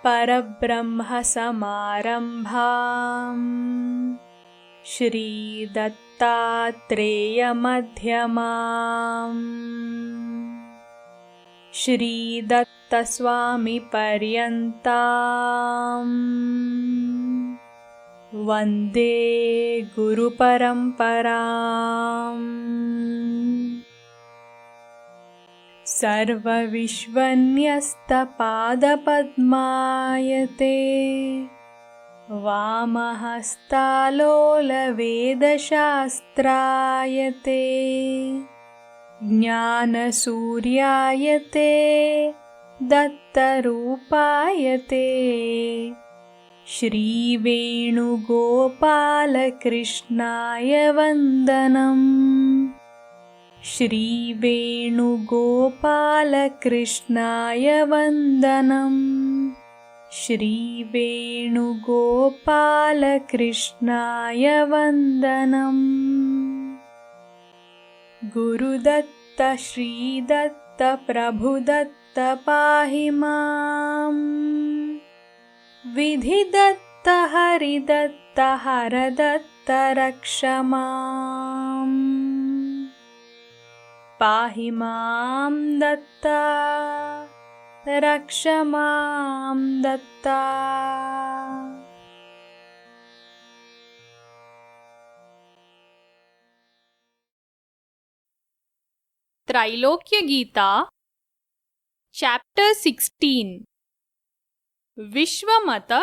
परब्रह्म समारम्भाम् श्री दत्तात्रेय मध्यमाम् श्री दत्त स्वामी पर्यन्ताम् वन्दे गुरुपरम्पराम्। सर्वविश्वन्यस्तपादपद्मायते वामहस्तालोलवेदशास्त्रायते ज्ञानसूर्यायते दत्तरूपायते श्रीवेणुगोपालकृष्णाय वन्दनम् श्रीवेणुगोपालकृष्णाय वन्दनम् श्रीवेणुगोपालकृष्णाय वन्दनम्। गुरुदत्त श्रीदत्त प्रभुदत्त पाहि माम् विधिदत्त हरिदत्त हरदत्त रक्ष माम् पाहि मां दत्ता रक्ष मां Dutta. Trailokya Gita, Chapter 16, Vishwamata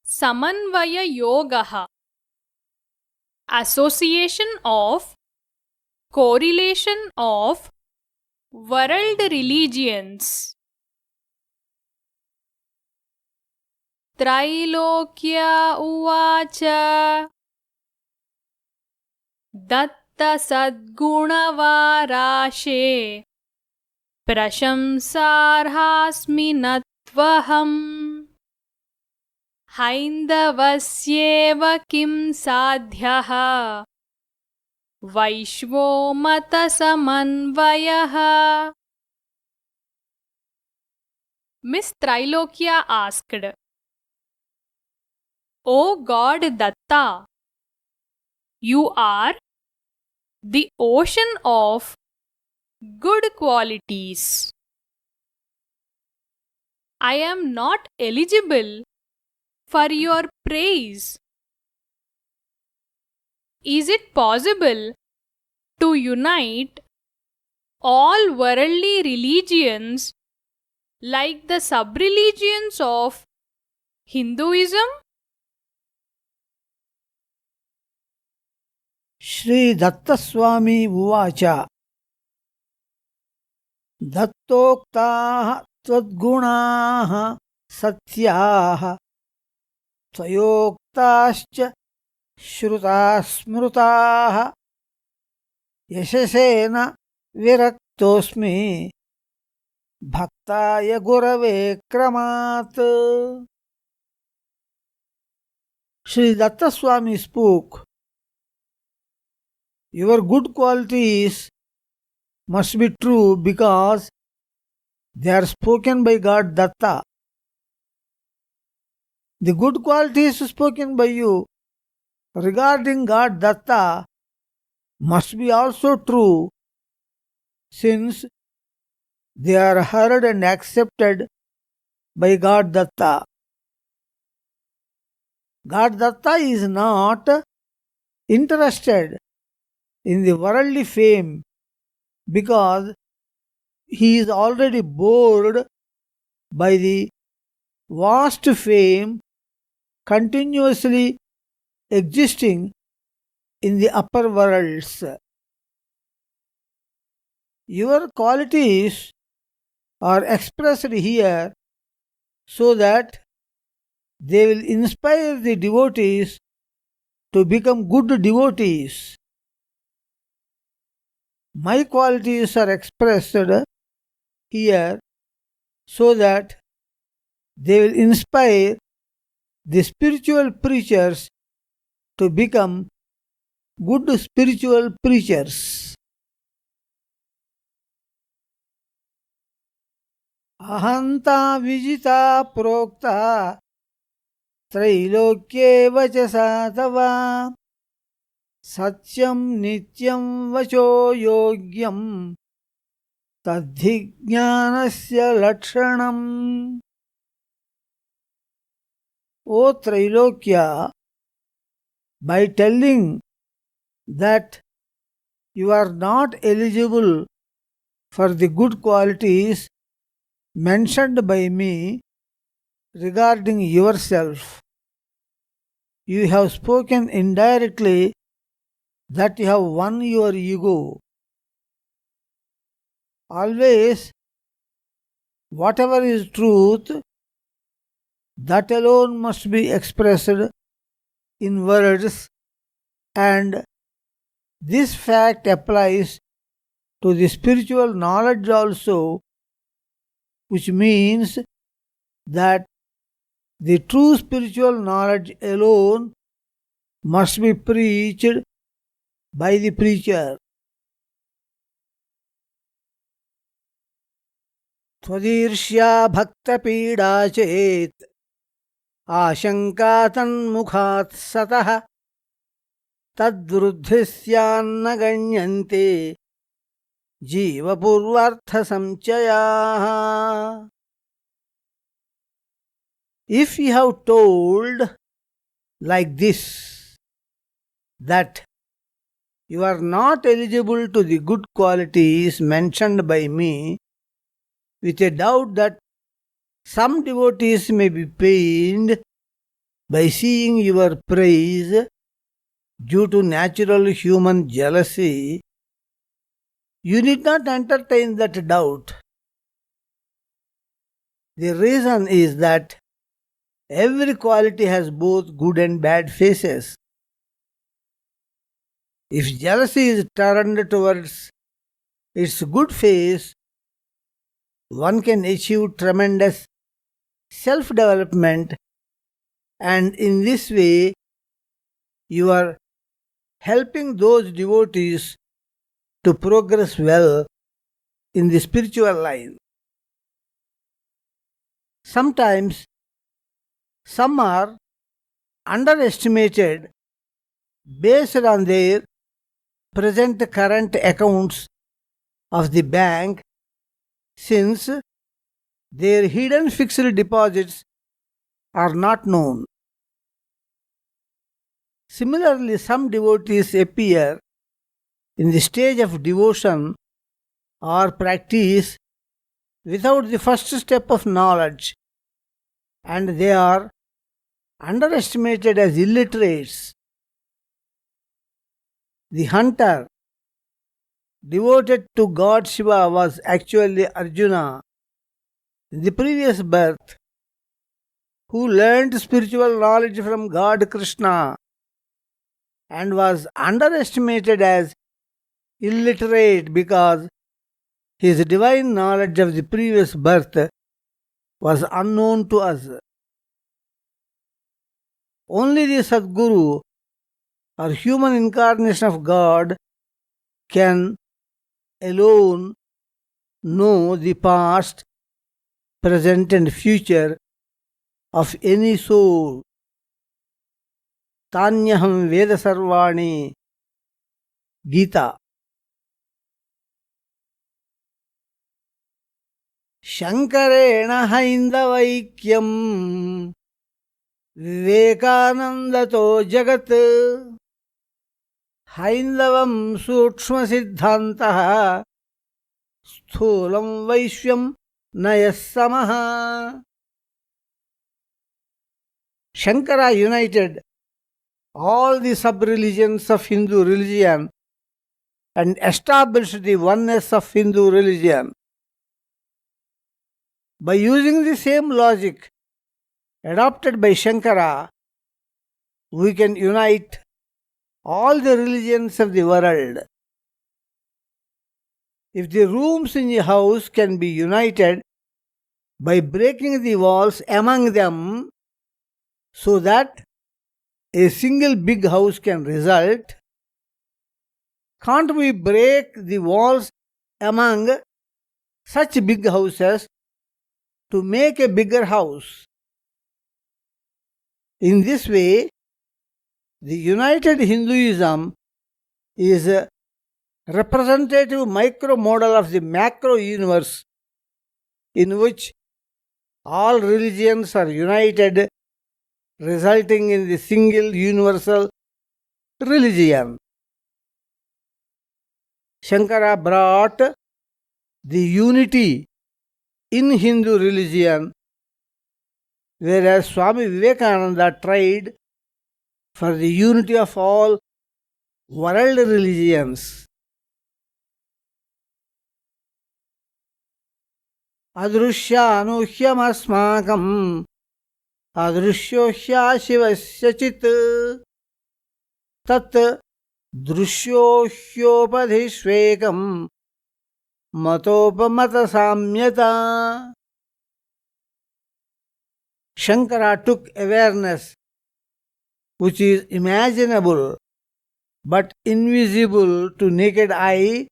Samanvaya Yogaha, Association of Correlation of World Religions. Trailokya Uvacha Datta Sadgunavārāshe Prashamsārhasmi natvaham Haindavasyeva kim sadhyaha Vaishvomata samanvayaha. Miss Trailokya asked, O God Datta, you are the ocean of good qualities. I am not eligible for your praise. Is it possible to unite all worldly religions like the sub-religions of Hinduism? Shri Datta Swami Uvacha Dattoktaha Tvadgunaha Satyaha Tvayoktascha Shrutasmrutaha Yashasena Viraktosmi Bhaktaya Gurave Kramat. Shri Datta Swami spoke, your good qualities must be true because they are spoken by God Datta. The good qualities spoken by you regarding God Datta must be also true, since they are heard and accepted by God Datta. God Datta is not interested in the worldly fame because he is already bored by the vast fame continuously existing in the upper worlds. Your qualities are expressed here so that they will inspire the devotees to become good devotees. My qualities are expressed here so that they will inspire the spiritual preachers to become good spiritual preachers. Ahanta vijita prokta Trailokye vachasa tava Satyam nityam vacho yogyam Tadhijnanasya lakshanam. O Trailokya, by telling that you are not eligible for the good qualities mentioned by me regarding yourself, you have spoken indirectly that you have won your ego. Always, whatever is truth, that alone must be expressed in words, and this fact applies to the spiritual knowledge also, which means that the true spiritual knowledge alone must be preached by the preacher. Tvadirshya bhakta pīdā chet āshanka tanmukhat satah tadvruddhisyanna ganyante jiva purvartha samchayaha. If you have told like this, that you are not eligible to the good qualities mentioned by me, with a doubt that some devotees may be pained by seeing your praise due to natural human jealousy, you need not entertain that doubt. The reason is that every quality has both good and bad faces. If jealousy is turned towards its good face, one can achieve tremendous self-development, and in this way you are helping those devotees to progress well in the spiritual line. Sometimes some are underestimated based on their present current accounts of the bank, since their hidden fixed deposits are not known. Similarly, some devotees appear in the stage of devotion or practice without the first step of knowledge, and they are underestimated as illiterates. The hunter devoted to God Shiva was actually Arjuna in the previous birth, who learned spiritual knowledge from God Krishna and was underestimated as illiterate because his divine knowledge of the previous birth was unknown to us. Only the Sadguru, or human incarnation of God, can alone know the past, present and future of any soul. Tanyaham Veda Sarvani Gita. Shankarena Haindavaikyam Vivekanandato Jagat Haindavam Sukshma Siddhantaha Sthulam Vaishwam Nayasamaha. Shankara united all the sub-religions of Hindu religion and established the oneness of Hindu religion. By using the same logic adopted by Shankara, we can unite all the religions of the world. If the rooms in a house can be united by breaking the walls among them so that a single big house can result, can't we break the walls among such big houses to make a bigger house. In this way, the united Hinduism is a representative micro model of the macro universe in which all religions are united, resulting in the single universal religion. Shankara brought the unity in Hindu religion, whereas Swami Vivekananda tried for the unity of all world religions. Adrushyanuhyamasmakam adrushyohya shivasya chit tat drushyohyopadhishvekam matopamata samyata. Shankara took awareness which is imaginable but invisible to naked eye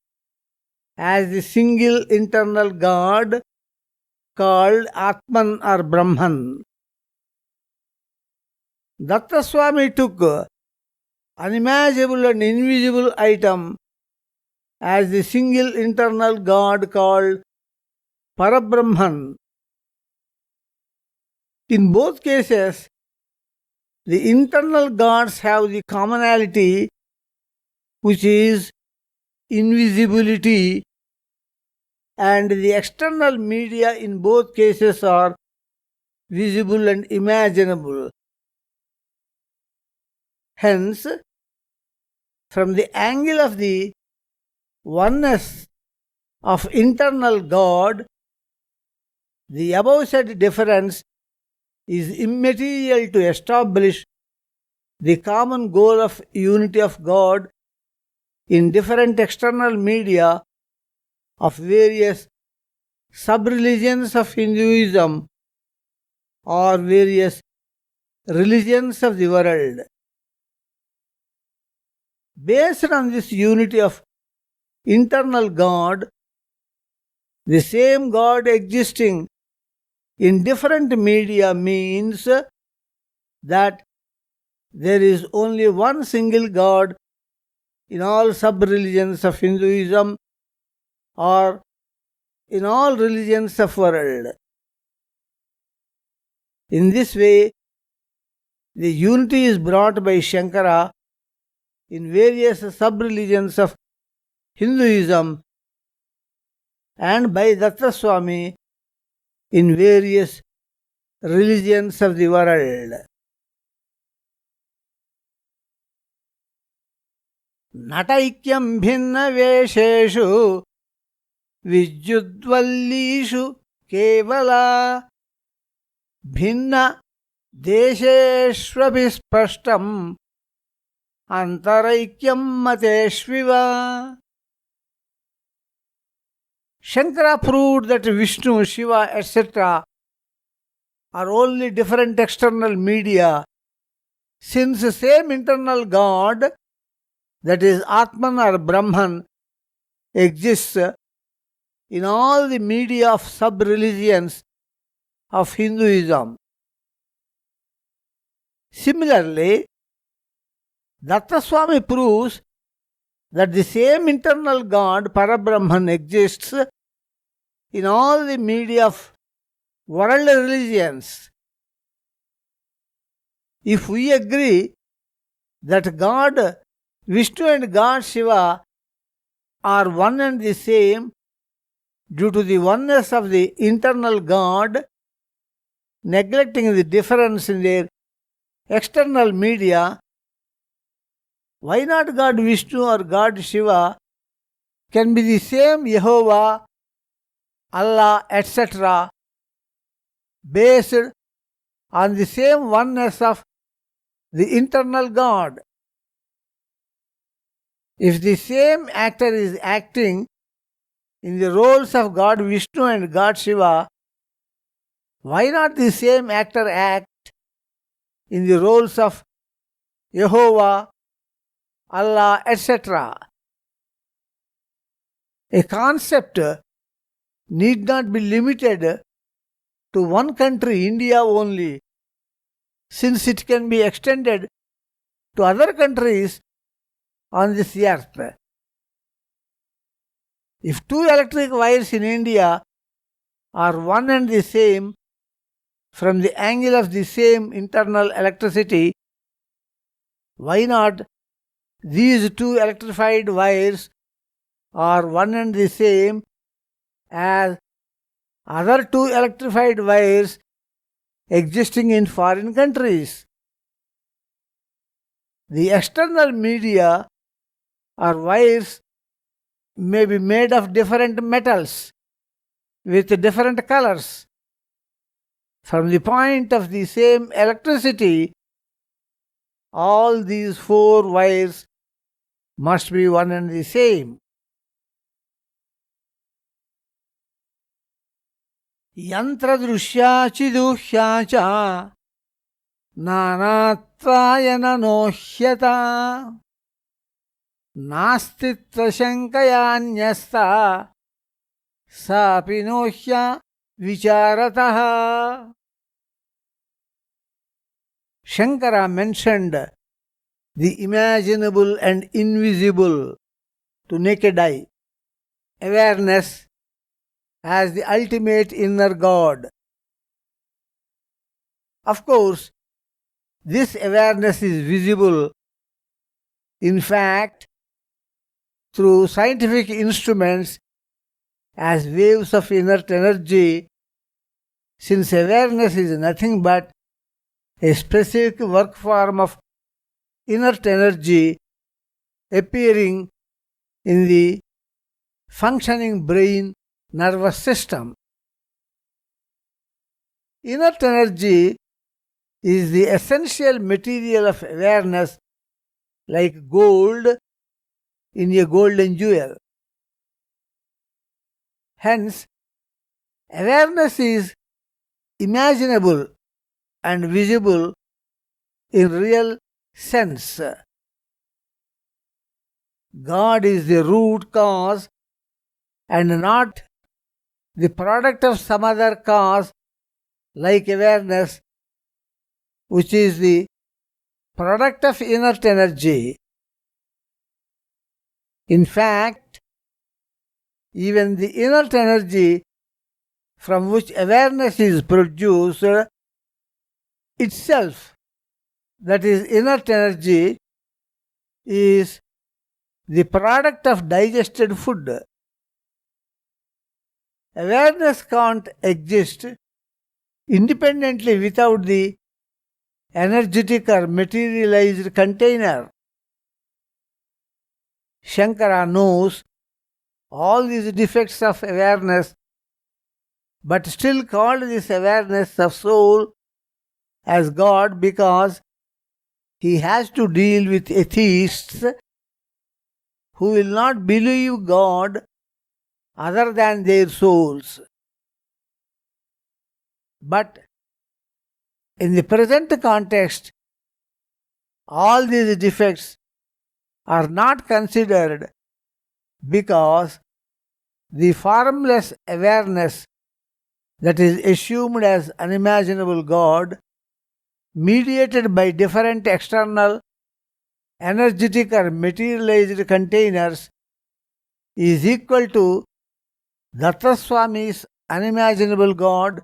as the single internal God called Atman or Brahman. Datta Swami took unimaginable and invisible item as the single internal God called Parabrahman. In both cases, the internal gods have the commonality which is invisibility, and the external media in both cases are visible and imaginable. Hence, from the angle of the oneness of internal God, the above said difference is immaterial to establish the common goal of unity of God in different external media of various sub-religions of Hinduism or various religions of the world. Based on this unity of internal God, the same God existing in different media means that there is only one single God in all sub-religions of Hinduism or in all religions of world. In this way, the unity is brought by Shankara in various sub-religions of Hinduism and by Datta Swami in various religions of the world. Nataikyam bhinna vesheshu vidyudvallishu kevala bhinna desheshvapi spashtam antaraikyam mateshviva. Shankara proved that Vishnu, Shiva, etc. are only different external media, since the same internal God, that is Atman or Brahman, exists in all the media of sub-religions of Hinduism. Similarly, Datta Swami proves that the same internal God, Parabrahman, exists in all the media of world religions. If we agree that God Vishnu and God Shiva are one and the same due to the oneness of the internal God, neglecting the difference in their external media, why not God Vishnu or God Shiva can be the same Yehovah, Allah, etc., based on the same oneness of the internal God? If the same actor is acting in the roles of God Vishnu and God Shiva, why not the same actor act in the roles of Yehovah, Allah, etc.? A concept need not be limited to one country, India only, since it can be extended to other countries on this earth. If two electric wires in India are one and the same from the angle of the same internal electricity, why not these two electrified wires are one and the same as other two electrified wires existing in foreign countries? The external media or wires may be made of different metals with different colors. From the point of the same electricity, all these four wires must be one and the same. Yantra drushya chiduhya cha nanatrayana nohyata nastitra shankayanyasta sapinohya vicharataha. Shankara mentioned the imaginable and invisible to naked eye, awareness as the ultimate inner God. Of course, this awareness is visible, in fact, through scientific instruments as waves of inert energy, since awareness is nothing but a specific work form of inert energy appearing in the functioning brain nervous system. Inert energy is the essential material of awareness, like gold in a golden jewel. Hence, awareness is imaginable and visible in real sense. God is the root cause and not the product of some other cause like awareness, which is the product of inert energy. In fact, even the inert energy from which awareness is produced itself, that is inert energy, is the product of digested food. Awareness can't exist independently without the energetic or materialized container. Shankara knows all these defects of awareness, but still called this awareness of soul as God because he has to deal with atheists who will not believe God other than their souls. But in the present context, all these defects are not considered because the formless awareness that is assumed as unimaginable God, mediated by different external energetic or materialized containers, is equal to Datta Swami's unimaginable God,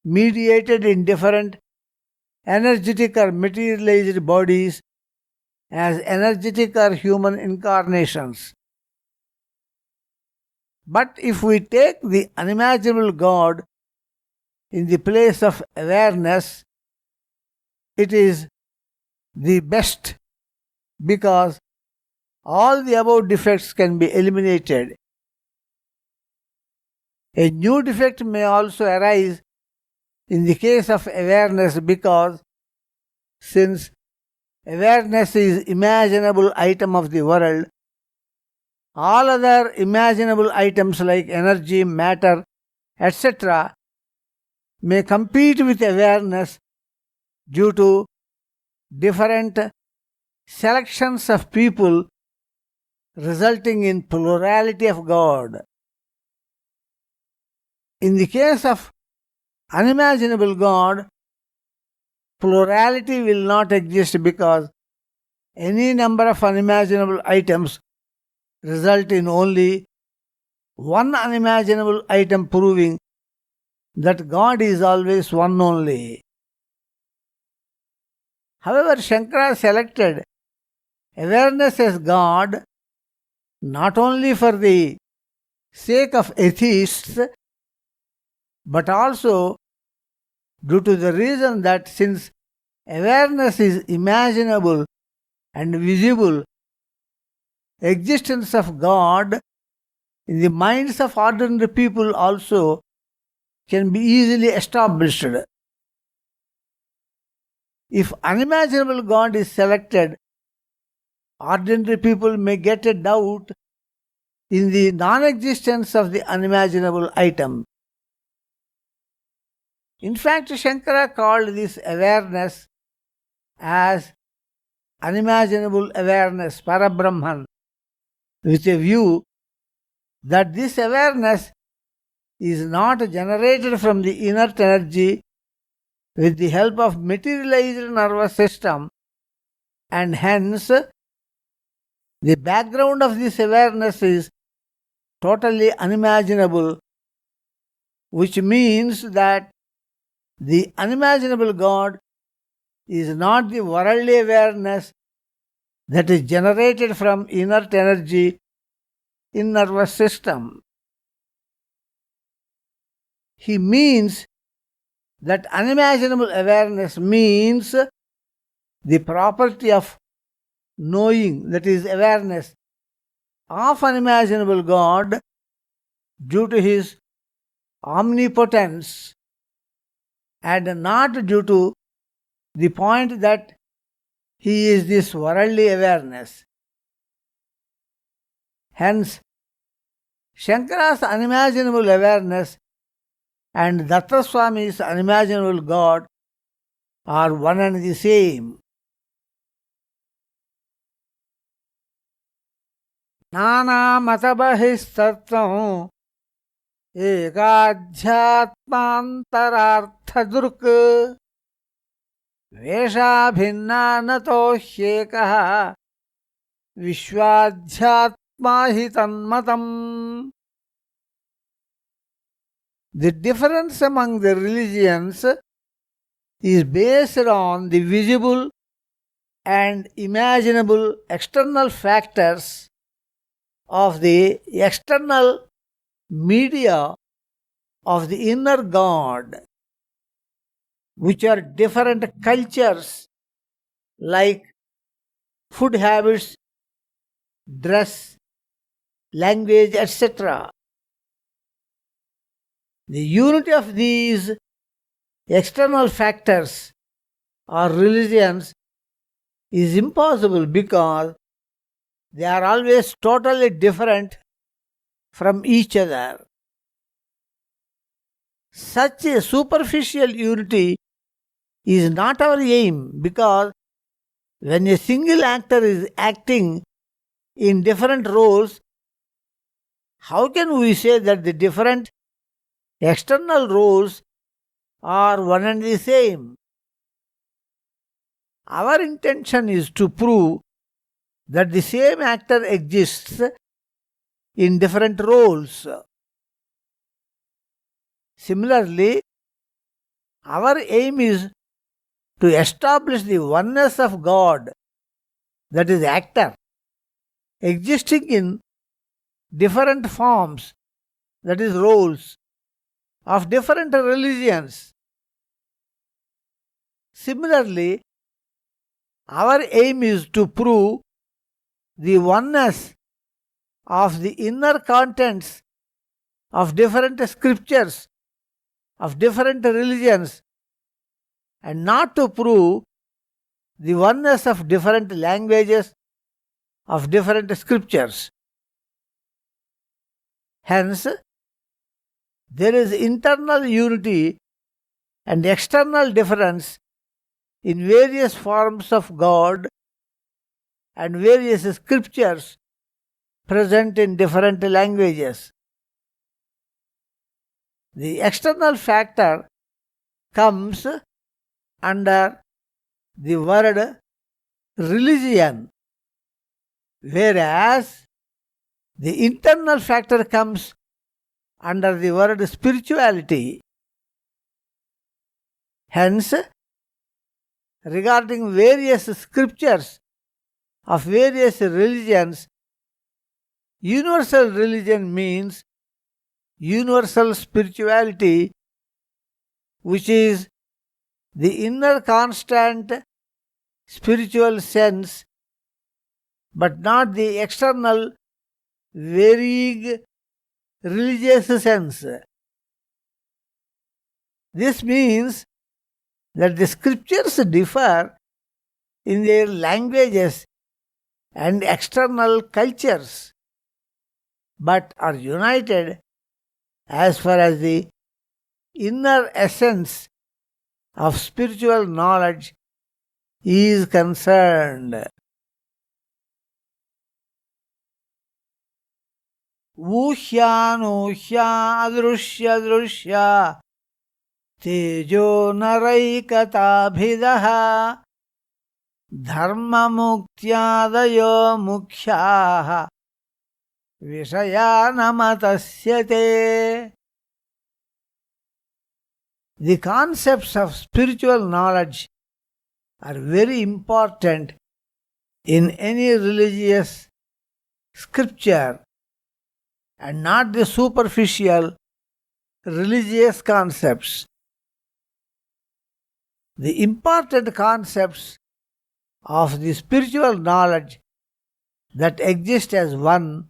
mediated in different energetic or materialized bodies as energetic or human incarnations. But if we take the unimaginable God in the place of awareness, it is the best because all the above defects can be eliminated. A new defect may also arise in the case of awareness because since awareness is imaginable item of the world, all other imaginable items like energy, matter, etc. may compete with awareness due to different selections of people resulting in plurality of God. In the case of unimaginable God, plurality will not exist because any number of unimaginable items result in only one unimaginable item, proving that God is always one only. However, Shankara selected awareness as God not only for the sake of atheists, but also due to the reason that since awareness is imaginable and visible, existence of God in the minds of ordinary people also can be easily established. If unimaginable God is selected, ordinary people may get a doubt in the non-existence of the unimaginable item. In fact, Shankara called this awareness as unimaginable awareness, Parabrahman, with a view that this awareness is not generated from the inert energy with the help of materialized nervous system, and hence the background of this awareness is totally unimaginable, which means that the unimaginable God is not the worldly awareness that is generated from inert energy in nervous system. He means that unimaginable awareness means the property of knowing, that is awareness, of unimaginable God due to his omnipotence and not due to the point that he is this worldly awareness. Hence, Shankara's unimaginable awareness and Datta Swami's unimaginable God are one and the same. Nana matabahistatvam ekadhyatmantararthadurk vesha bhinna nato hyekah vishwadhyatmahitanmatam. The difference among the religions is based on the visible and imaginable external factors of the external media of the inner God, which are different cultures like food habits, dress, language, etc. The unity of these external factors or religions is impossible because they are always totally different from each other. Such a superficial unity is not our aim, because when a single actor is acting in different roles, how can we say that the different external roles are one and the same? Our intention is to prove that the same actor exists in different roles. Similarly, our aim is to establish the oneness of God, that is actor, existing in different forms, that is roles, of different religions. Similarly, our aim is to prove the oneness of the inner contents of different scriptures, of different religions, and not to prove the oneness of different languages, of different scriptures. Hence, there is internal unity and external difference in various forms of God and various scriptures present in different languages. The external factor comes under the word religion, whereas the internal factor comes under the word spirituality. Hence, regarding various scriptures of various religions, universal religion means universal spirituality, which is the inner constant spiritual sense, but not the external varying religious sense. This means that the scriptures differ in their languages and external cultures, but are united as far as the inner essence of spiritual knowledge is concerned. ऊह्यानूह्या अदृश्य दृश्य तेजो नरैकताभिदः धर्ममुक्त्यादयो मुख्याः विषया न मतस्यते. The concepts of spiritual knowledge are very important in any religious scripture and not the superficial religious concepts. The important concepts of the spiritual knowledge that exist as one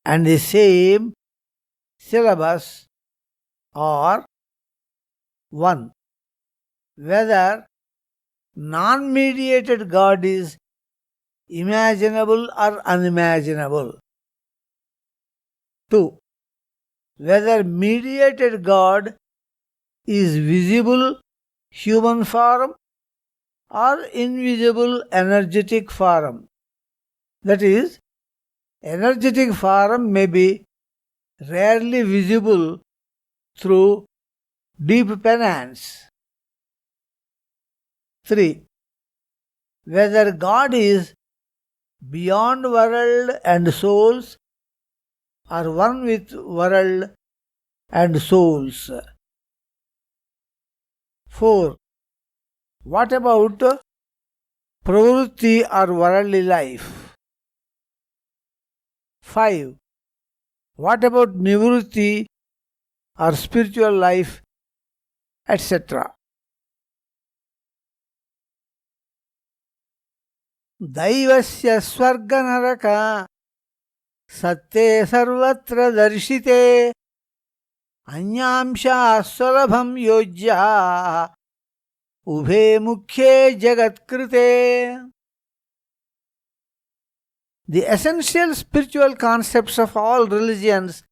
and the same syllabus are: 1. Whether non-mediated God is imaginable or unimaginable. 2. Whether mediated God is visible human form or invisible energetic form. That is, energetic form may be rarely visible through deep penance. 3. Whether God is beyond world and souls or one with world and souls. 4. What about pravrutti or worldly life? 5. What about nivrutti or spiritual life, etc.? दैवस्य स्वर्गनरक सत्ते सर्वत्र दर्शिते अन्यांशाः सुलभं योज्याः उभे मुख्ये जगत्कृते. The essential spiritual concepts of all religions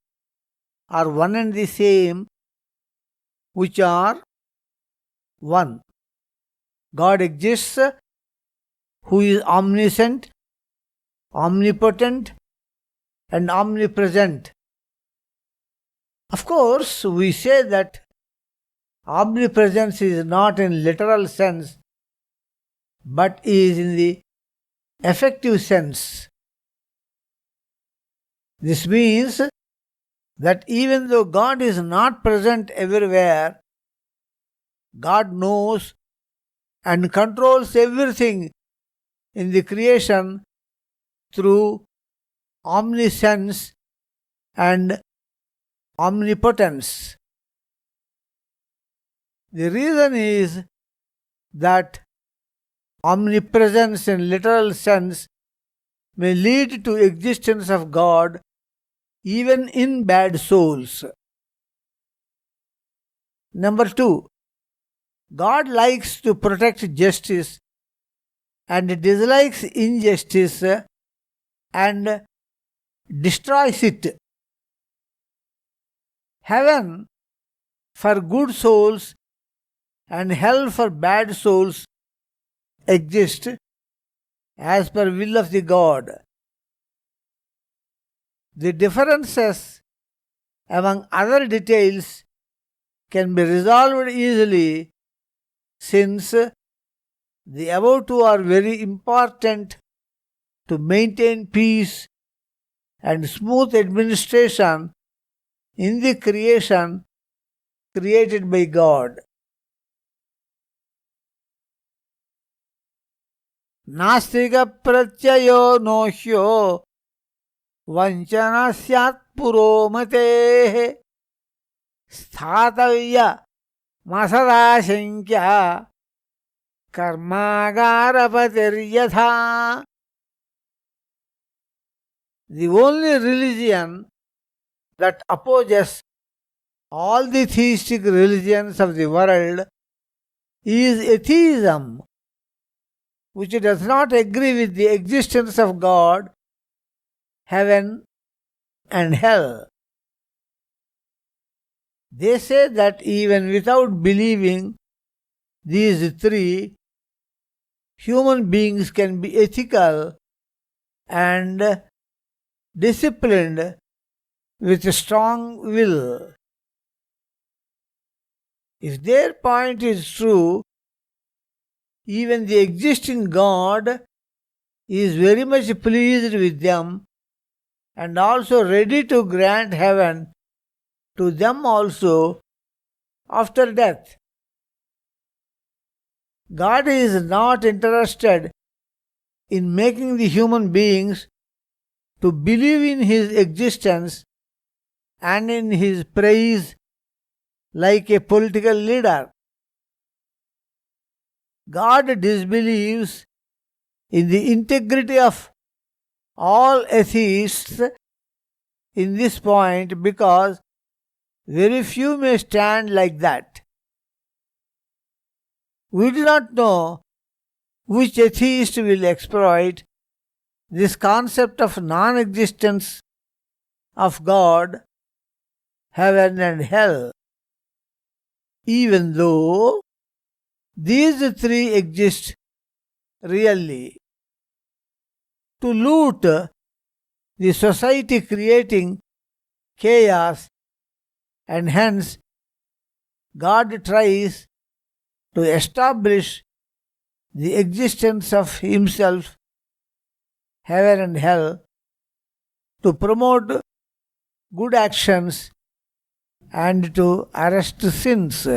are one and the same, which are: 1. God exists, who is omniscient, omnipotent, and omnipresent. Of course, we say that omnipresence is not in literal sense, but is in the effective sense. This means that even though God is not present everywhere, God knows and controls everything in the creation through omniscience and omnipotence. The reason is that omnipresence in literal sense may lead to existence of God even in bad souls. Number 2. God likes to protect justice and dislikes injustice and destroys it. Heaven for good souls and hell for bad souls exist as per will of the God. The differences among other details can be resolved easily, since the above two are very important to maintain peace and smooth administration in the creation created by God. Nastika pratyayo nohyo vanchana syat puro mate sthatavya masada shankya karmagarapatir. The only religion that opposes all the theistic religions of the world is atheism, which does not agree with the existence of God, heaven, and hell. They say that even without believing these three, human beings can be ethical and disciplined with a strong will. If their point is true, even the existing God is very much pleased with them and also ready to grant heaven to them also after death. God is not interested in making the human beings to believe in His existence and in His praise like a political leader. God disbelieves in the integrity of all atheists in this point because very few may stand like that. We do not know which atheist will exploit this concept of non-existence of God, heaven and hell, even though these three exist really, to loot the society, creating chaos, and hence God tries to establish the existence of Himself, heaven and hell, to promote good actions and to arrest sins.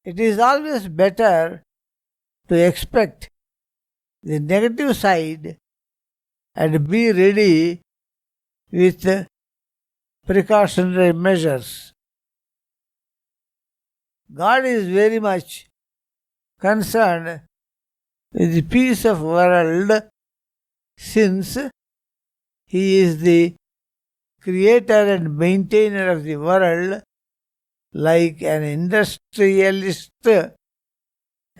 It is always better to expect the negative side and be ready with precautionary measures. God is very much concerned with the peace of world, since He is the creator and maintainer of the world, like an industrialist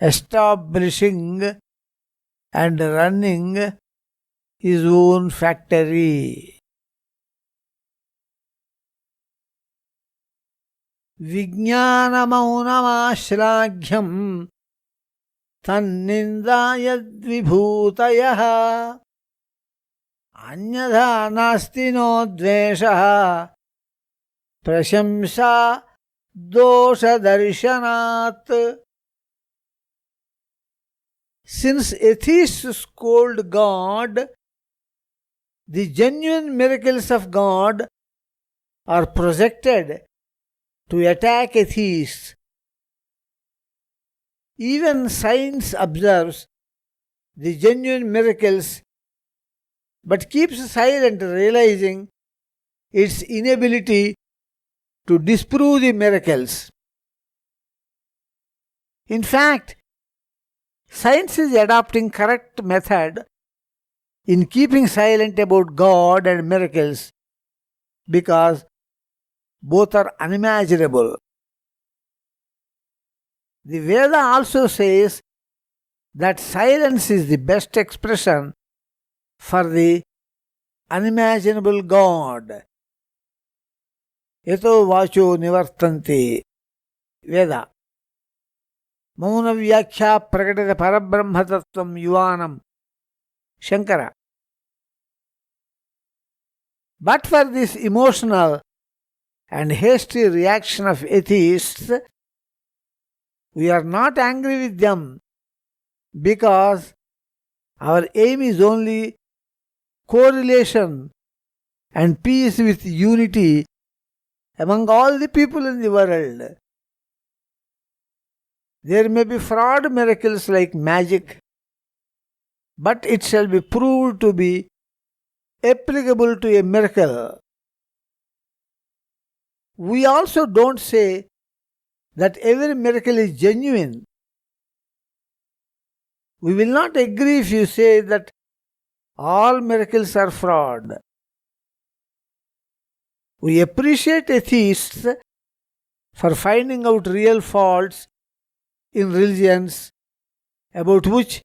establishing and running his own factory. Vijnanamaunamashragyam tannindayadvibhutayah anyadha nasti no dveshah prashamsa dosha darshanat. Since atheists scold God, the genuine miracles of God are projected to attack atheists. Even science observes the genuine miracles but keeps silent, realizing its inability to disprove the miracles. In fact, science is adopting correct method in keeping silent about God and miracles because both are unimaginable. The Veda also says that silence is the best expression for the unimaginable God. Yato vacho nivartanti. Veda. Mauna vyakya prakatita parabrahmatattvam yuvanam. Shankara. But for this emotional and hasty reaction of atheists, we are not angry with them because our aim is only correlation and peace with unity among all the people in the world. There may be fraud miracles like magic, but it shall be proved to be applicable to a miracle. We also don't say that every miracle is genuine. We will not agree if you say that all miracles are fraud. We appreciate atheists for finding out real faults in religions about which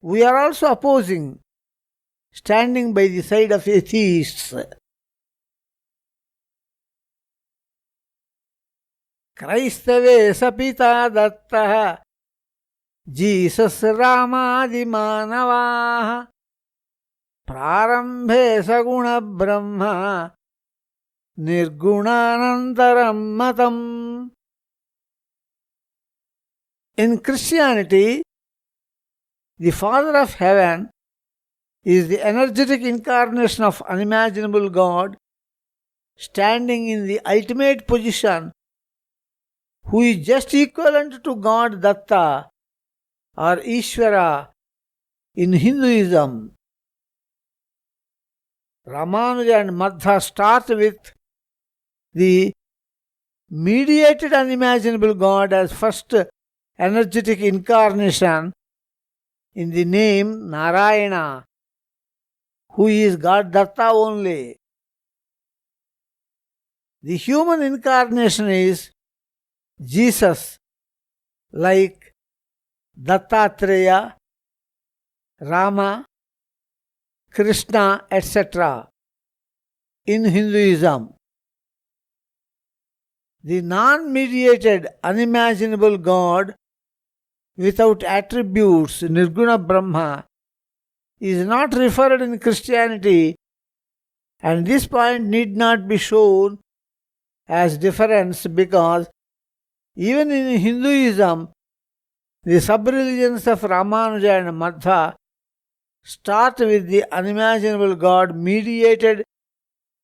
we are also opposing, standing by the side of atheists. Kraistave sapita datta Jesus Ramadimanavaha Prarambhe saguna brahma Nirgunanantaram matam. In Christianity, the Father of Heaven is the energetic incarnation of unimaginable God, standing in the ultimate position, who is just equivalent to God Datta or Ishvara in Hinduism. Ramanuja and Madhva start with the mediated unimaginable God as first energetic incarnation in the name Narayana, who is God Datta only. The human incarnation is Jesus, like Dattatreya, Rama, Krishna, etc. in Hinduism. The non-mediated, unimaginable God without attributes, Nirguna Brahma, is not referred in Christianity, and this point need not be shown as difference because even in Hinduism, the sub-religions of Ramanuja and Madhva start with the unimaginable God mediated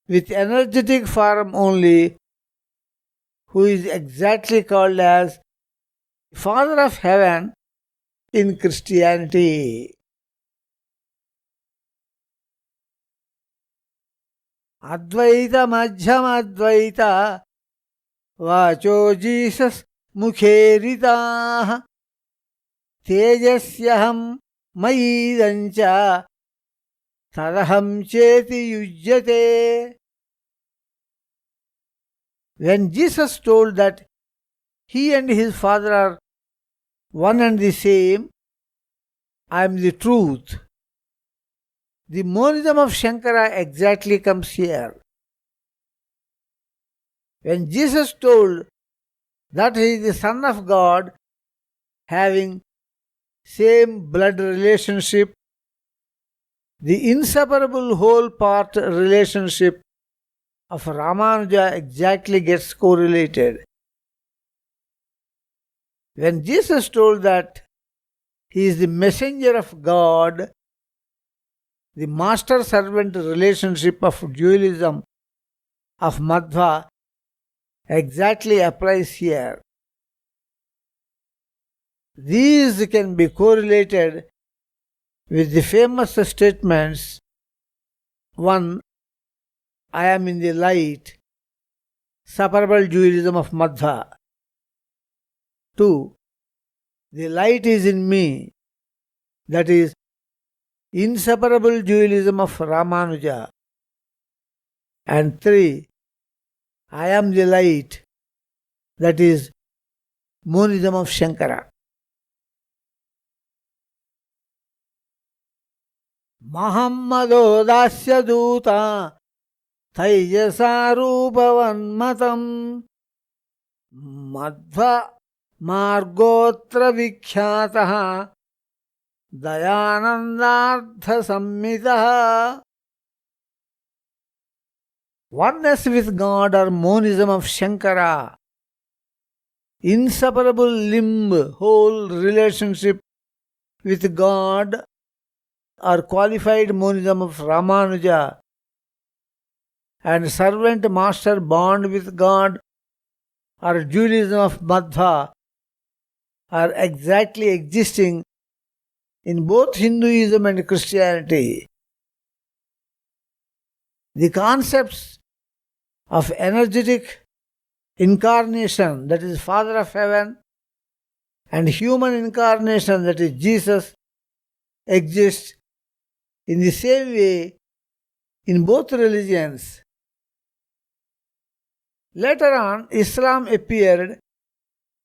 with energetic form only, who is exactly called as Father of Heaven in Christianity. Advaita Madhyama Advaita Vacho Jesus Mukherita Tejasyaham Mayidancha Tadaham Cheti Yujyate. When Jesus told that he and his Father are one and the same, I am the truth, the monism of Shankara exactly comes here. When Jesus told that he is the Son of God, having same blood relationship, the inseparable whole part relationship of Ramanuja exactly gets correlated. When Jesus told that he is the messenger of God, the master-servant relationship of dualism of Madhva exactly applies here. These can be correlated with the famous statements: 1. I am in the light, separable dualism of Madhva. 2. The light is in me, that is inseparable dualism of Ramanuja. And 3. I am the light, that is monism of Shankara. Mahammado dasya duta Taijasa Rupavanmatam Madhva Margotra Vikhyataha Dayanandartha Sammitaha. oneness with God or monism of Shankara, inseparable limb, whole relationship with God or qualified monism of Ramanuja, and servant master bond with God or dualism of Madhva are exactly existing in both Hinduism and Christianity. The concepts of energetic incarnation, that is Father of Heaven, and human incarnation, that is Jesus, exist in the same way in both religions. Later on, Islam appeared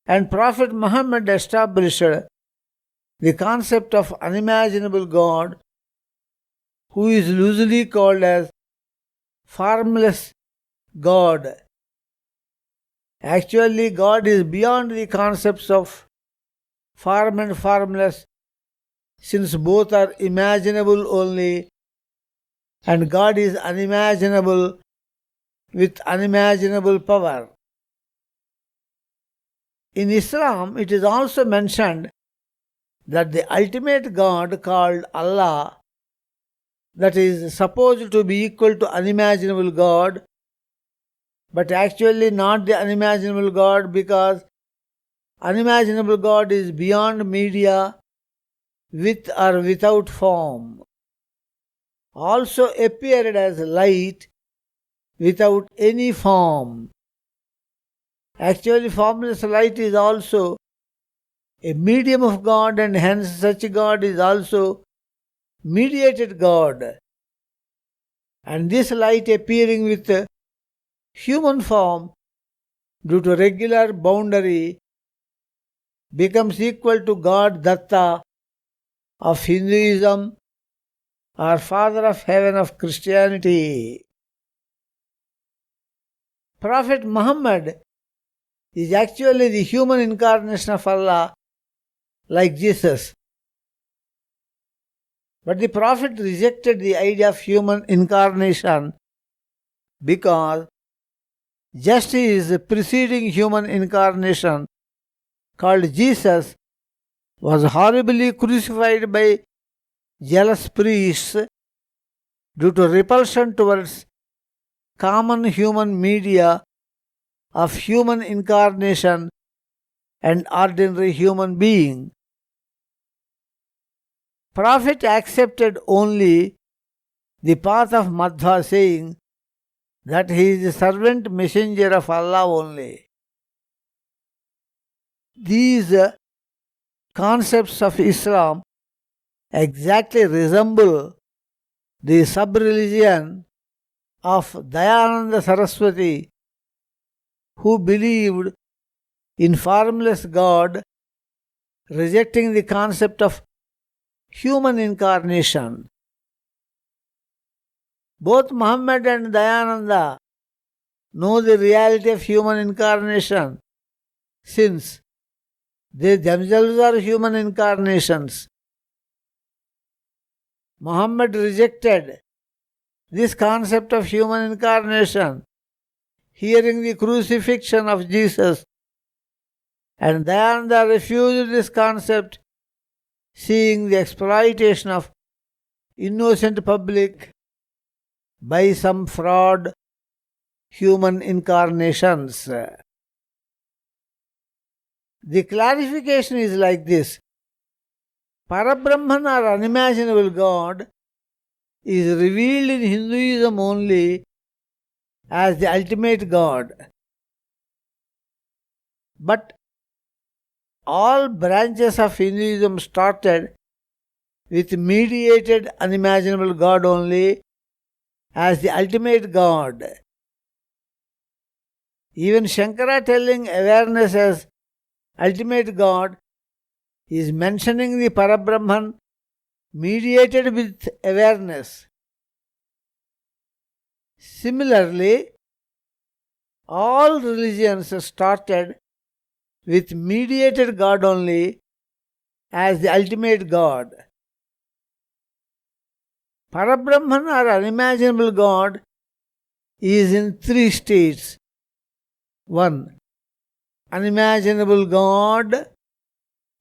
and Prophet Muhammad established the concept of unimaginable God, who is loosely called as formless God. Actually, God is beyond the concepts of form and formless, since both are imaginable only, and God is unimaginable with unimaginable power. In Islam, it is also mentioned that the ultimate God, called Allah, that is supposed to be equal to unimaginable God, but actually not the unimaginable God, because unimaginable God is beyond media, with or without form, also appeared as light without any form. Actually, formless light is also a medium of God, and hence such God is also mediated God. And this light appearing with human form due to regular boundary becomes equal to God Datta of Hinduism or Father of Heaven of Christianity. Prophet Muhammad is actually the human incarnation of Allah, like Jesus. But the Prophet rejected the idea of human incarnation because just his preceding human incarnation, called Jesus, was horribly crucified by jealous priests due to repulsion towards common human media of human incarnation and ordinary human being. Prophet accepted only the path of Madhva, saying that he is the servant messenger of Allah only. These concepts of Islam exactly resemble the sub-religion of Dayananda Saraswati, who believed in formless God, rejecting the concept of human incarnation. Both Muhammad and Dayananda know the reality of human incarnation, since they themselves are human incarnations. Muhammad rejected this concept of human incarnation, hearing the crucifixion of Jesus, and Dayananda refused this concept, seeing the exploitation of innocent public by some fraud human incarnations. The clarification is like this: Parabrahman or unimaginable God is revealed in Hinduism only as the ultimate God. But all branches of Hinduism started with mediated unimaginable God only as the ultimate God. Even Shankara, telling awareness as ultimate God, is mentioning the Parabrahman mediated with awareness. Similarly, all religions started with mediated God only as the ultimate God. Parabrahman or unimaginable God is in three states. 1. Unimaginable God,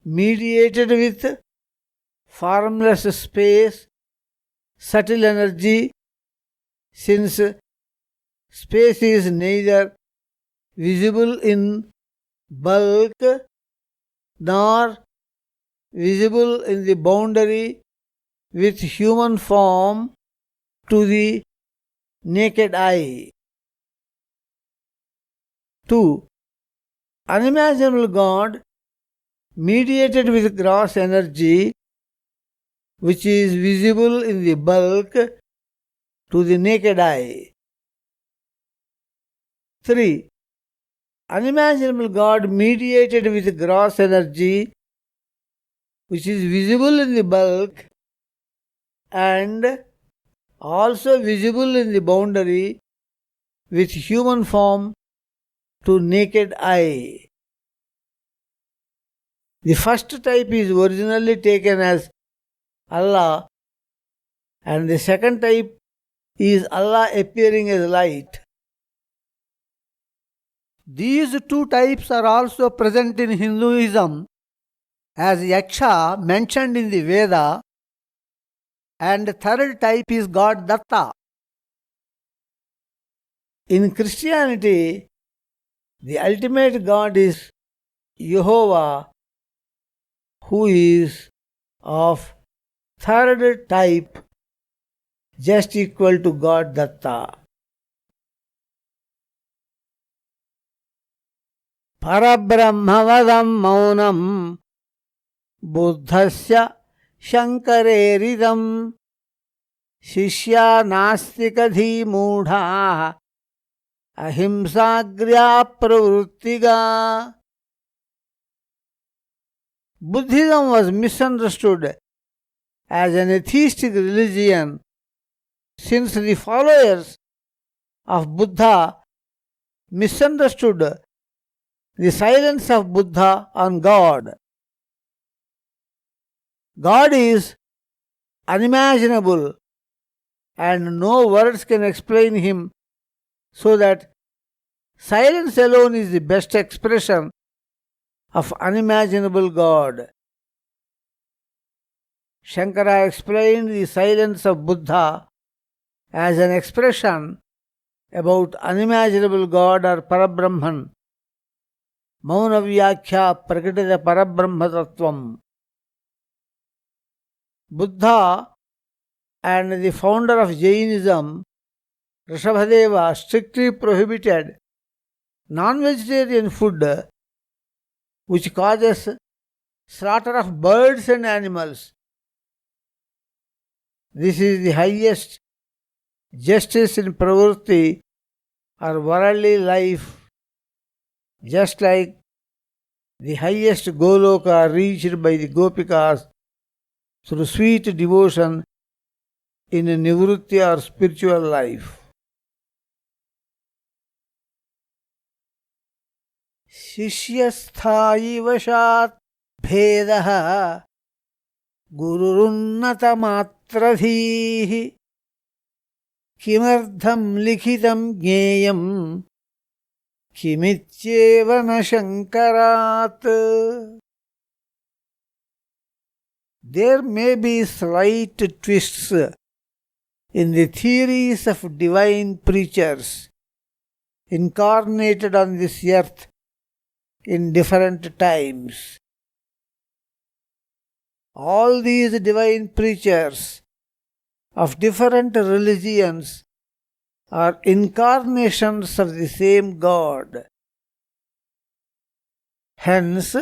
mediated with formless space, subtle energy, since space is neither visible in bulk nor visible in the boundary with human form to the naked eye. 2. Unimaginable God, mediated with gross energy, which is visible in the bulk to the naked eye. 3. Unimaginable God, mediated with gross energy, which is visible in the bulk and also visible in the boundary with human form to naked eye. The first type is originally taken as Allah, and the second type is Allah appearing as light. These two types are also present in Hinduism as Yaksha mentioned in the Veda, and the third type is God Datta. In Christianity, the ultimate God is Jehovah, who is of third type, just equal to God Datta. Parabrahmavadam maunam buddhasya shankareridam shishya nastikadhi mudha ahimsagriya pravrittiga. Buddhism was misunderstood as an atheistic religion since the followers of Buddha misunderstood the silence of Buddha on God. God is unimaginable and no words can explain him, so that silence alone is the best expression of unimaginable God. Shankara explained the silence of Buddha as an expression about unimaginable God or Parabrahman. Mauna Vyakhya Prakritita Parabrahma Tattvam. Buddha and the founder of Jainism, Rishabhadeva, strictly prohibited non-vegetarian food, which causes slaughter of birds and animals. This is the highest justice in pravritti or worldly life, just like the highest Goloka reached by the Gopikas through sweet devotion in a nivrutti or spiritual life. शिष्यस्थायि वशात् भेदः गुरुरुन्नतमात्रधीः किमर्थं लिखितं ज्ञेयं किमित्येव न शङ्करात्. There may be slight twists in the theories of divine preachers incarnated on this earth in different times. All these divine preachers of different religions are incarnations of the same God. Hence,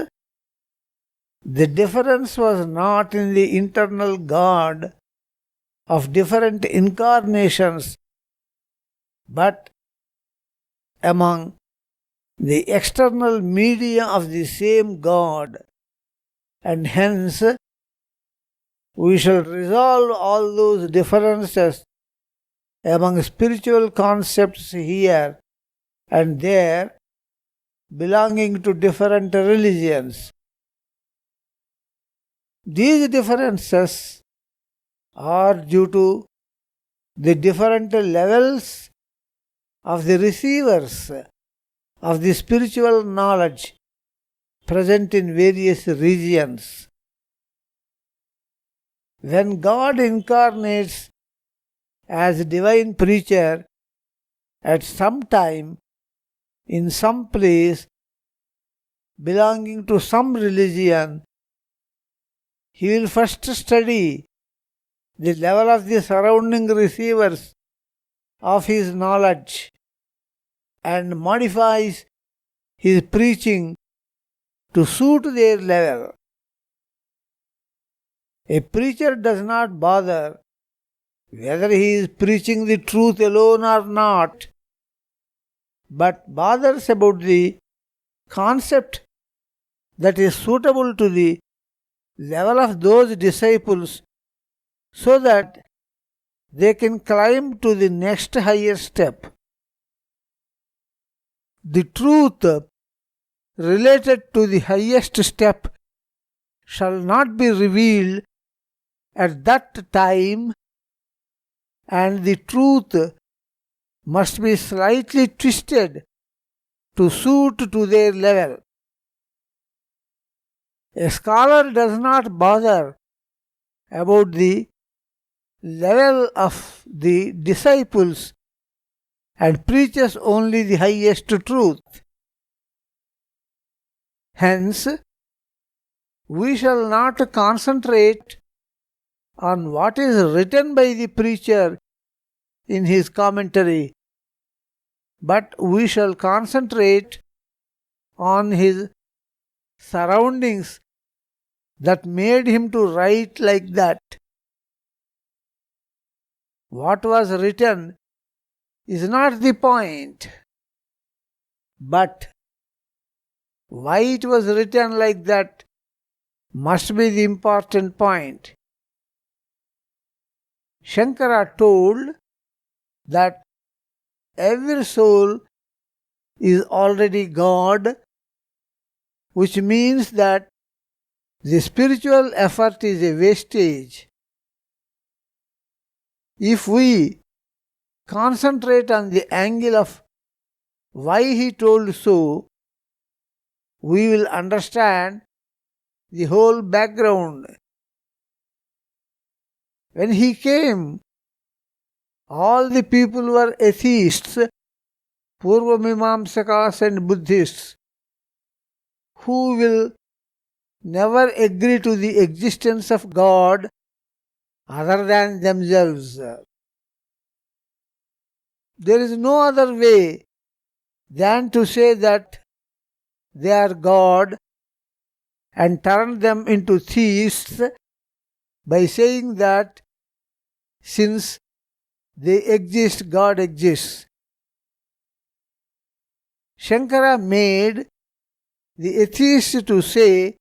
the difference was not in the internal God of different incarnations, but among the external media of the same God, and hence we shall resolve all those differences among spiritual concepts here and there belonging to different religions. These differences are due to the different levels of the receivers of the spiritual knowledge present in various regions. When God incarnates as divine preacher at some time in some place belonging to some religion, he will first study the level of the surrounding receivers of his knowledge and modifies his preaching to suit their level. A preacher does not bother whether he is preaching the truth alone or not, but bothers about the concept that is suitable to the level of those disciples so that they can climb to the next higher step. The truth related to the highest step shall not be revealed at that time, and the truth must be slightly twisted to suit to their level. A scholar does not bother about the level of the disciples and preaches only the highest truth. Hence, we shall not concentrate on what is written by the preacher in his commentary, but we shall concentrate on his surroundings that made him to write like that. What was written is not the point, but why it was written like that must be the important point. Shankara told that every soul is already God, which means that the spiritual effort is a wastage. If we concentrate on the angle of why he told so, we will understand the whole background. When he came, all the people were atheists, Purvamimamsakas and Buddhists, who will never agree to the existence of God other than themselves. There is no other way than to say that they are God and turn them into theists by saying that since they exist, God exists. Shankara made the atheist to say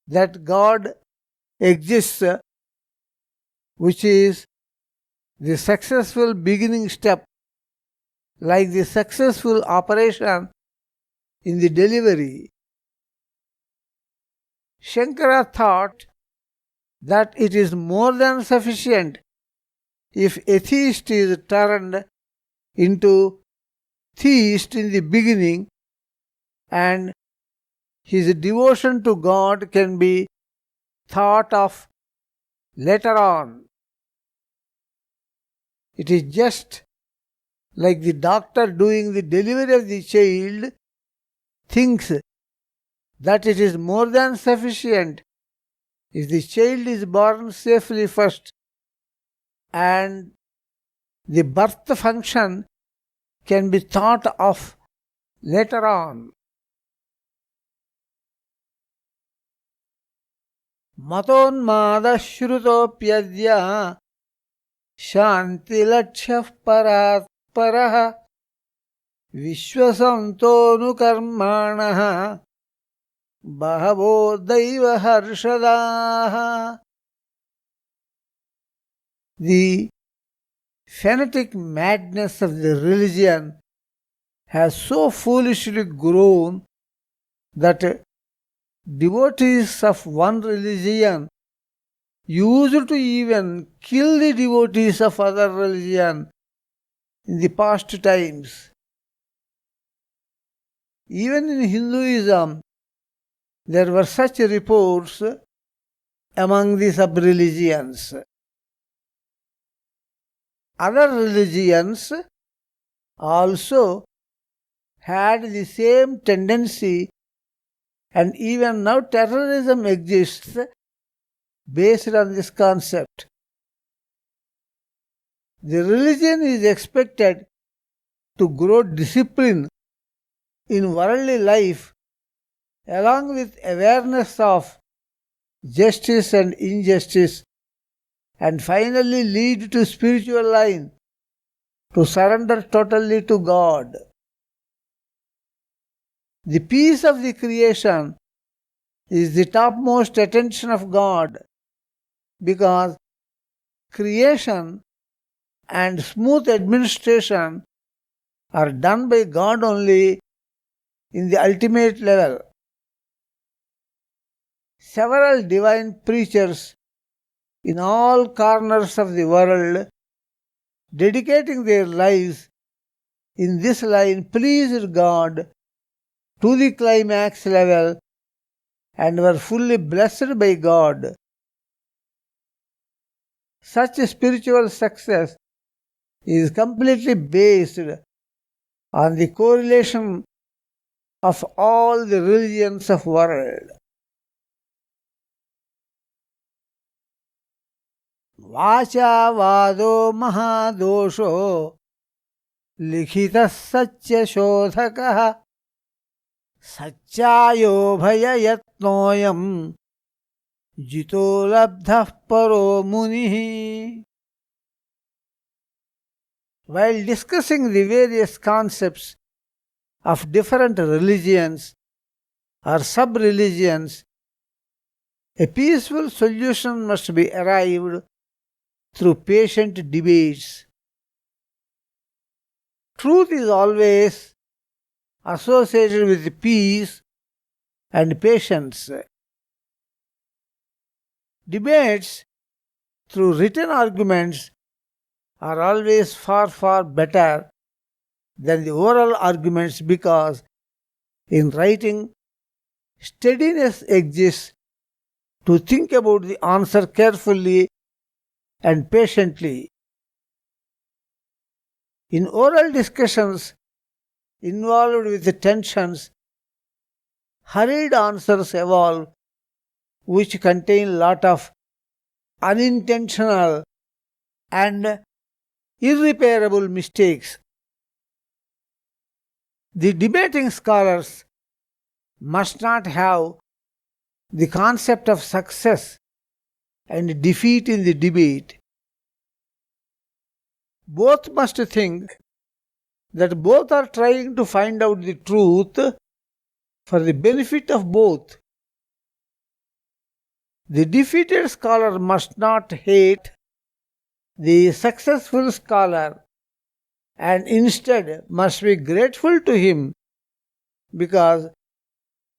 that God exists, which is the successful beginning step, like the successful operation in the delivery. Shankara thought that it is more than sufficient if atheist is turned into theist in the beginning and his devotion to God can be thought of later on. It is just like the doctor doing the delivery of the child thinks that it is more than sufficient if the child is born safely first and the birth function can be thought of later on. Matonmadashrutopyadya shantilakshah parat parah vishwasantonu karmanah bahavo daiva harshadaah. The fanatic madness of the religion has so foolishly grown that devotees of one religion used to even kill the devotees of other religion in the past times. Even in Hinduism, there were such reports among the sub-religions. Other religions also had the same tendency, and even now terrorism exists based on this concept. The religion is expected to grow discipline in worldly life along with awareness of justice and injustice, and finally lead to spiritual line, to surrender totally to God. The peace of the creation is the topmost attention of God, because creation and smooth administration are done by God only in the ultimate level. Several divine preachers in all corners of the world, dedicating their lives in this line, pleased God to the climax level and were fully blessed by God. Such spiritual success is completely based on the correlation of all the religions of world. वाचावादो महादोषो लिखितः सत्यशोधकः सच्चायो भययत्नोऽयं जितो लब्धः परो मुनिः. While discussing the various concepts of different religions or sub-religions, a peaceful solution must be arrived through patient debates. Truth is always associated with peace and patience. Debates through written arguments are always far, far better than the oral arguments, because in writing, steadiness exists to think about the answer carefully and patiently. In oral discussions involved with the tensions, hurried answers evolve, which contain lot of unintentional and irreparable mistakes. The debating scholars must not have the concept of success and defeat in the debate. Both must think that both are trying to find out the truth for the benefit of both. The defeated scholar must not hate the successful scholar, and instead must be grateful to him, because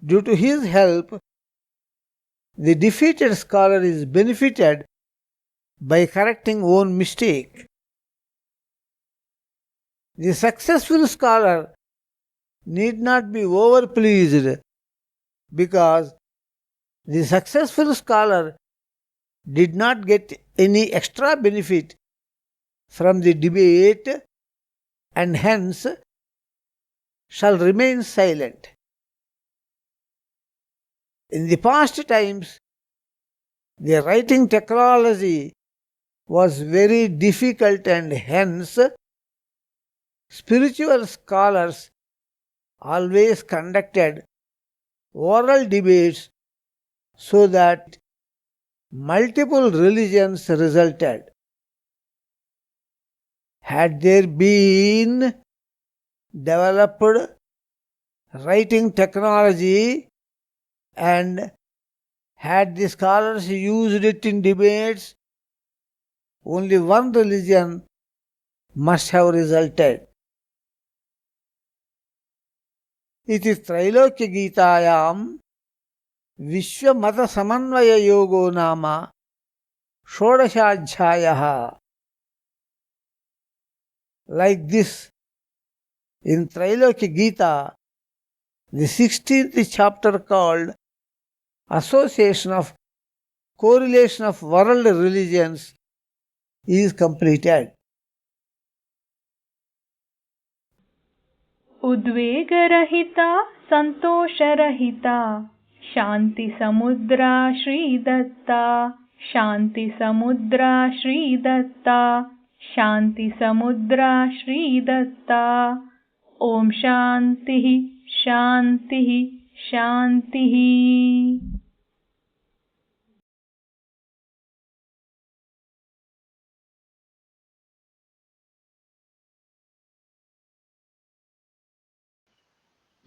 due to his help, the defeated scholar is benefited by correcting own mistake. The successful scholar need not be overpleased, because the successful scholar did not get any extra benefit from the debate, and hence shall remain silent. In the past times, the writing technology was very difficult, and hence spiritual scholars always conducted oral debates so that multiple religions resulted. Had there been developed writing technology, and had the scholars used it in debates, only one religion must have resulted. इति त्रैलोक्य गीतायां विश्वमत समन्वय योगो नाम षोडशाध्यायः. like this in Trailokya Gita, the 16th chapter called Association of Correlation of World Religions is completed. उद्वेगरहिता संतोषरहिता शांति समुद्रा श्री दत्ता शांति समुद्रा श्री दत्ता शांति समुद्रा श्री दत्ता ओम शांति शांति शांति.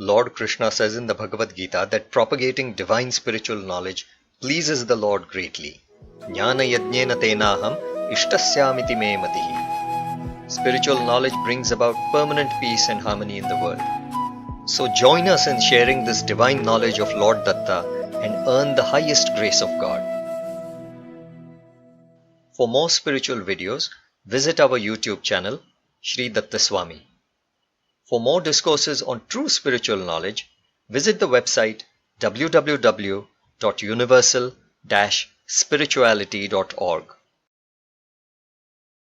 Lord Krishna says in the Bhagavad Gita that propagating divine spiritual knowledge pleases the Lord greatly. Jnana yajnena tenaham ishtasyamiti me matihi. Spiritual knowledge brings about permanent peace and harmony in the world. So join us in sharing this divine knowledge of Lord Datta and earn the highest grace of God. For more spiritual videos, visit our YouTube channel, Shri Datta Swami. For more discourses on true spiritual knowledge, visit the website www.universal-spirituality.org.